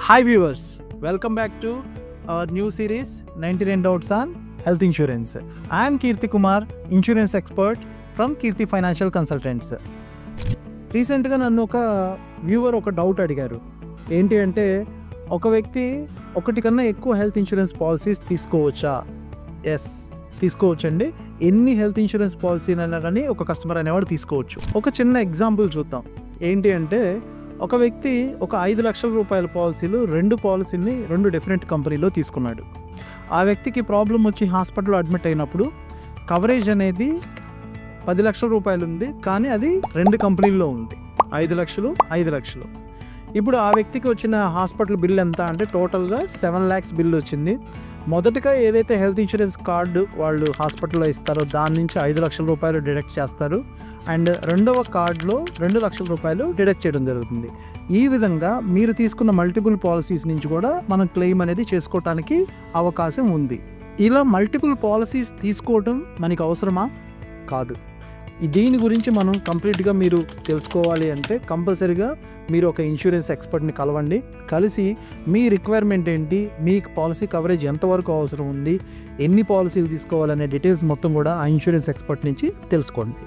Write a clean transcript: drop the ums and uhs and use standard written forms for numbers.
Hi viewers, welcome back to our new series 99 Doubts on Health Insurance. I am Kirti Kumar, insurance expert from Kirti Financial Consultants. రీసెంట్గా నన్ను ఒక viewer ఒక doubt అడిగారు. ఏంటి అంటే, ఒక వ్యక్తి ఒకటి కన్నా ఎక్కువ హెల్త్ ఇన్సూరెన్స్ పాలసీస్ తీసుకోవచ్చా? ఎస్, తీసుకోవచ్చండి. ఎన్ని హెల్త్ ఇన్సూరెన్స్ పాలసీనైనా కానీ ఒక కస్టమర్ అనేవాడు తీసుకోవచ్చు. ఒక చిన్న ఎగ్జాంపుల్ చూద్దాం. ఏంటి అంటే, ఒక వ్యక్తి ఒక 5 లక్షల రూపాయల పాలసీలు రెండు డిఫరెంట్ కంపెనీలో తీసుకున్నాడు. ఆ వ్యక్తికి ప్రాబ్లం వచ్చి హాస్పిటల్లో అడ్మిట్ అయినప్పుడు కవరేజ్ అనేది 10 లక్షల రూపాయలు ఉంది, కానీ అది 2 కంపెనీల్లో ఉంది. 5 లక్షలు. ఇప్పుడు ఆ వ్యక్తికి వచ్చిన హాస్పిటల్ బిల్ ఎంత అంటే టోటల్గా 7 lakhs బిల్ వచ్చింది. మొదటగా ఏదైతే హెల్త్ ఇన్సూరెన్స్ కార్డు వాళ్ళు హాస్పిటల్లో ఇస్తారో దాని నుంచి 5 లక్షల రూపాయలు డిడక్ట్ చేస్తారు. అండ్ రెండవ కార్డులో 2 లక్షల రూపాయలు డిడక్ట్ చేయడం జరుగుతుంది. ఈ విధంగా మీరు తీసుకున్న మల్టిపుల్ పాలసీస్ నుంచి కూడా మనం క్లెయిమ్ అనేది చేసుకోవటానికి అవకాశం ఉంది. ఇలా మల్టిపుల్ పాలసీస్ తీసుకోవడం మనకి అవసరమా? కాదు. దీని గురించి మనం కంప్లీట్గా మీరు తెలుసుకోవాలి అంటే కంపల్సరీగా మీరు ఒక ఇన్సూరెన్స్ ఎక్స్పర్ట్ని కలవండి. కలిసి మీ రిక్వైర్మెంట్ ఏంటి, మీకు పాలసీ కవరేజ్ ఎంతవరకు అవసరం ఉంది, ఎన్ని పాలసీలు తీసుకోవాలనే డీటెయిల్స్ మొత్తం కూడా ఆ ఇన్సూరెన్స్ ఎక్స్పర్ట్ నుంచి తెలుసుకోండి.